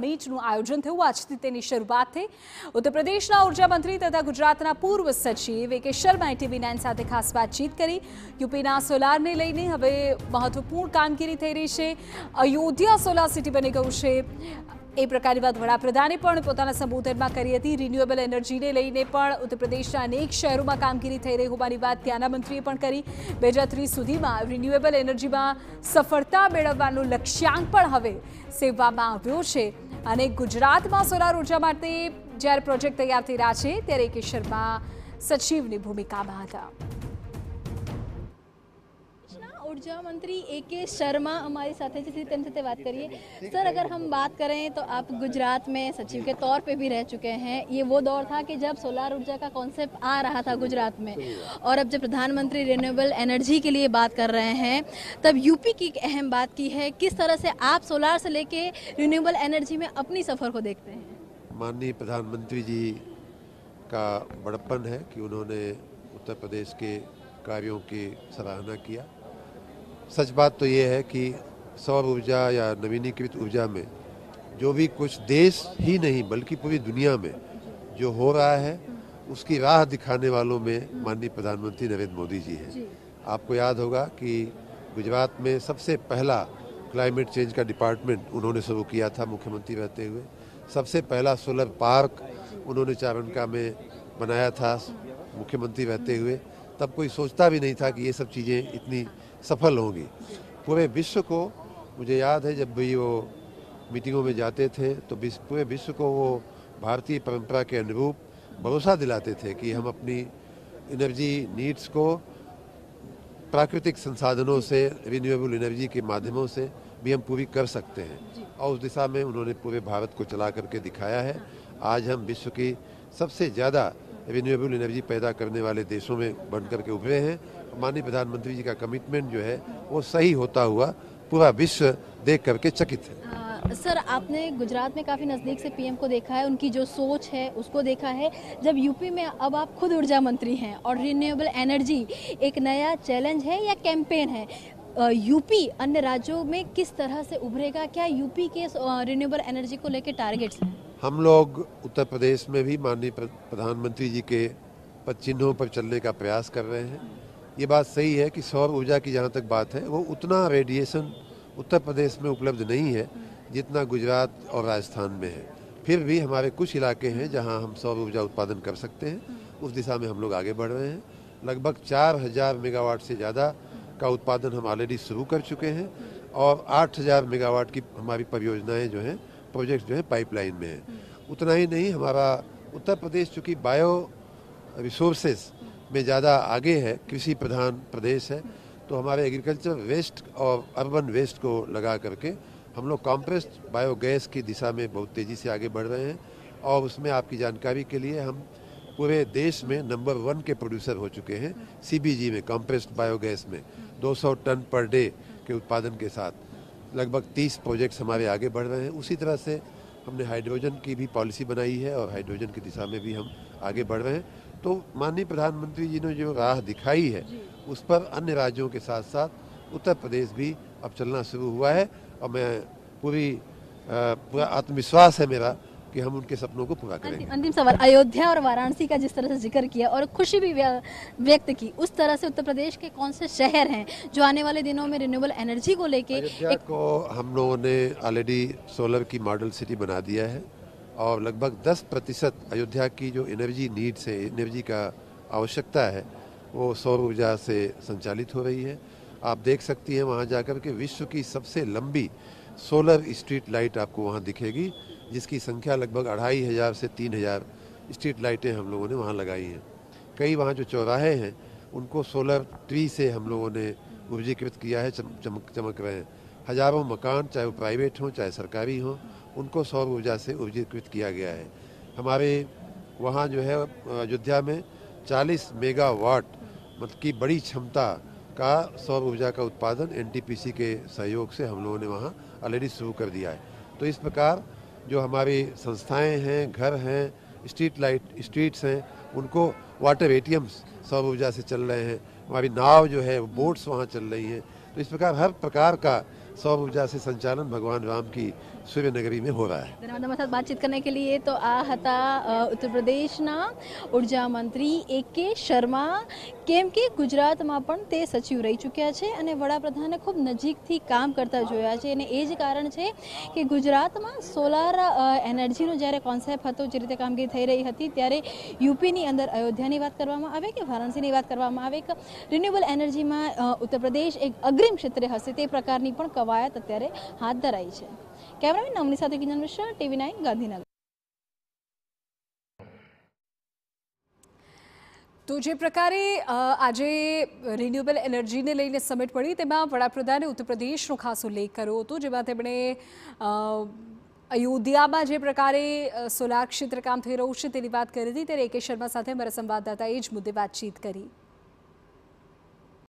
મીટનું આયોજન થયું આજથી તેની શરૂઆત થઈ। ઉત્તર પ્રદેશના ઉર્જા મંત્રી તથા ગુજરાતના પૂર્વ સચિવ એ.કે. શર્માએ TV9 સાથે ખાસ વાતચીત કરી। યુપીના સોલારને લઈને હવે મહત્વપૂર્ણ કામગીરી થઈ રહી છે। અયોધ્યા સોલાર સિટી બની ગયું છે એ પ્રકારની વાત વડાપ્રધાને પણ પોતાના સંબોધનમાં કરી હતી। રિન્યુએબલ એનર્જીને લઈને પણ ઉત્તર પ્રદેશના અનેક શહેરોમાં કામગીરી થઈ રહી હોવાની વાત ત્યાંના મંત્રીએ પણ કરી। 2030 સુધીમાં રિન્યુએબલ એનર્જીમાં સફળતા મેળવવાનો લક્ષ્યાંક પણ હવે સેવવામાં આવ્યો છે અને ગુજરાતમાં સોલાર ઉર્જા માટે જ્યારે પ્રોજેક્ટ તૈયાર થઈ રહ્યા છે ત્યારે એ.કે. શર્મા સચિવની ભૂમિકામાં હતા। ऊर्जा मंत्री ए.के. शर्मा हमारी साथ है, जिससे तेन से बात करिए। सर, अगर हम बात करें तो आप गुजरात में सचिव के तौर पे भी रह चुके हैं। ये वो दौर था कि जब सोलार ऊर्जा का कॉन्सेप्ट आ रहा था गुजरात में, और अब जब प्रधानमंत्री रिन्यूएबल एनर्जी के लिए बात कर रहे हैं तब यूपी की एक अहम बात की है। किस तरह से आप सोलार से लेके रिन्यूएबल एनर्जी में अपनी सफ़र को देखते हैं? माननीय प्रधानमंत्री जी का बड़प्पन है कि उन्होंने उत्तर प्रदेश के कार्यों की सराहना किया। सच बात तो ये है कि सौर ऊर्जा या नवीनीकृत ऊर्जा में जो भी कुछ देश ही नहीं बल्कि पूरी दुनिया में जो हो रहा है उसकी राह दिखाने वालों में माननीय प्रधानमंत्री नरेंद्र मोदी जी हैं। आपको याद होगा कि गुजरात में सबसे पहला क्लाइमेट चेंज का डिपार्टमेंट उन्होंने शुरू किया था मुख्यमंत्री रहते हुए। सबसे पहला सोलर पार्क उन्होंने चारणका में बनाया था मुख्यमंत्री रहते हुए। तब कोई सोचता भी नहीं था कि ये सब चीज़ें इतनी सफल होंगी। पूरे विश्व को, मुझे याद है जब भी वो मीटिंगों में जाते थे तो पूरे विश्व को वो भारतीय परंपरा के अनुरूप भरोसा दिलाते थे कि हम अपनी एनर्जी नीड्स को प्राकृतिक संसाधनों से, रिन्यूएबल एनर्जी के माध्यमों से भी हम पूरी कर सकते हैं, और उस दिशा में उन्होंने पूरे भारत को चला करके दिखाया है। आज हम विश्व की सबसे ज़्यादा रिन्यूएबल एनर्जी पैदा करने वाले देशों में बन करके उभरे हैं। माननीय प्रधानमंत्री जी का कमिटमेंट जो है वो सही होता हुआ पूरा विश्व देख करके चकित है। सर, आपने गुजरात में काफ़ी नज़दीक से पीएम को देखा है, उनकी जो सोच है उसको देखा है। जब यूपी में अब आप खुद ऊर्जा मंत्री हैं और रिन्यूएबल एनर्जी एक नया चैलेंज है या कैंपेन है, यूपी अन्य राज्यों में किस तरह से उभरेगा? क्या यूपी के रिन्यूएबल एनर्जी को लेकर टारगेट्स हैं? हम लोग उत्तर प्रदेश में भी माननीय प्रधानमंत्री जी के पद चिन्हों पर चलने का प्रयास कर रहे हैं। ये बात सही है कि सौर ऊर्जा की जहाँ तक बात है वो उतना रेडिएशन उत्तर प्रदेश में उपलब्ध नहीं है जितना गुजरात और राजस्थान में है। फिर भी हमारे कुछ इलाके हैं जहाँ हम सौर ऊर्जा उत्पादन कर सकते हैं, उस दिशा में हम लोग आगे बढ़ रहे हैं। लगभग 4000 मेगावाट से ज़्यादा का उत्पादन हम ऑलरेडी शुरू कर चुके हैं, और 8000 मेगावाट की हमारी परियोजनाएँ जो हैं, प्रोजेक्ट जो है पाइपलाइन में है। उतना ही नहीं, हमारा उत्तर प्रदेश चूँकि बायो रिसोर्सेज में ज़्यादा आगे है, कृषि प्रधान प्रदेश है, तो हमारे एग्रीकल्चर वेस्ट और अर्बन वेस्ट को लगा करके हम लोग कॉम्प्रेस्ड बायोगैस की दिशा में बहुत तेज़ी से आगे बढ़ रहे हैं। और उसमें आपकी जानकारी के लिए हम पूरे देश में नंबर 1 के प्रोड्यूसर हो चुके हैं। CBG में, कॉम्प्रेस्ड बायोगैस में 200 टन पर डे के उत्पादन के साथ लगभग 30 प्रोजेक्ट्स हमारे आगे बढ़ रहे हैं। उसी तरह से हमने हाइड्रोजन की भी पॉलिसी बनाई है और हाइड्रोजन की दिशा में भी हम आगे बढ़ रहे हैं। तो माननीय प्रधानमंत्री जी ने जो राह दिखाई है उस पर अन्य राज्यों के साथ साथ उत्तर प्रदेश भी अब चलना शुरू हुआ है, और मैं पूरा आत्मविश्वास है मेरा कि हम उनके सपनों को पूरा करेंगे। अंतिम सवाल, अयोध्या और वाराणसी का जिस तरह से जिक्र किया और खुशी भी व्यक्त की, उस तरह से उत्तर प्रदेश के कौन से शहर हैं जो आने वाले दिनों में रिन्यूएबल एनर्जी को लेके? अयोध्या को हम लोगों ने ऑलरेडी सोलर की मॉडल सिटी बना दिया है, और लगभग 10% अयोध्या की जो एनर्जी नीड्स है, एनर्जी का आवश्यकता है, वो सौर ऊर्जा से संचालित हो रही है। आप देख सकती हैं वहाँ जाकर के विश्व की सबसे लंबी सोलर स्ट्रीट लाइट आपको वहाँ दिखेगी, जिसकी संख्या लगभग 2500 से 3000 स्ट्रीट लाइटें हम लोगों ने वहाँ लगाई हैं। कई वहाँ जो चौराहे हैं उनको सोलर ट्री से हम लोगों ने ऊर्जीकृत किया है, चमक रहे हैं। हजारों मकान, चाहे वो प्राइवेट हों चाहे सरकारी हों, उनको सौर ऊर्जा से ऊर्जीकृत किया गया है। हमारे वहाँ जो है अयोध्या में 40 मेगावाट मतलब की बड़ी क्षमता का सौर ऊर्जा का उत्पादन NTPC के सहयोग से हम लोगों ने वहाँ ऑलरेडी शुरू कर दिया है। तो इस प्रकार जो हमारी संस्थाएं हैं, घर हैं, स्ट्रीट्स हैं, उनको वाटर ATMs सौर ऊर्जा से चल रहे हैं। हमारी नाव जो है, बोट्स वहाँ चल रही हैं। तो इस प्रकार हर प्रकार का सौर ऊर्जा से संचालन भगवान राम की सूर्यनगरी में हो रहा है। धन्यवाद हमारे साथ बातचीत करने के लिए। तो आ હતા ઉત્તર પ્રદેશના ઉર્જા મંત્રી AK શર્મા, કેમ કે ગુજરાતમાં પણ તે સચિવ રહી ચૂક્યા છે અને વડાપ્રધાને ખૂબ નજીકથી કામ કરતા જોયા છે અને એ જ કારણ છે કે ગુજરાતમાં સોલાર એનર્જીનો જ્યારે કોન્સેપ્ટ હતો, જે રીતે કામગીરી થઈ રહી હતી, ત્યારે યુપીની અંદર અયોધ્યાની વાત કરવામાં આવે કે વારાણસીની વાત કરવામાં આવે કે રિન્યુએબલ એનર્જીમાં ઉત્તર પ્રદેશ એક અગ્રીમ ક્ષેત્રે હશે, તે પ્રકારની પણ કવાયત અત્યારે હાથ ધરાઈ છે। कैमरामैन नवनी साथ किंजन मिश्रा, TV9 गांधीनगर। તો જે પ્રકારે આજે રિન્યુએબલ એનર્જીને લઈને સમિટ પડી, તેમાં વડાપ્રધાને ઉત્તર પ્રદેશનો ખાસ ઉલ્લેખ કર્યો હતો, જેમાં તેમણે અયોધ્યામાં જે પ્રકારે સોલાર ક્ષેત્ર કામ થઈ રહ્યું છે તેની વાત કરી હતી। ત્યારે AK શર્મા સાથે અમારા સંવાદદાતાએ જ મુદ્દે વાતચીત કરી।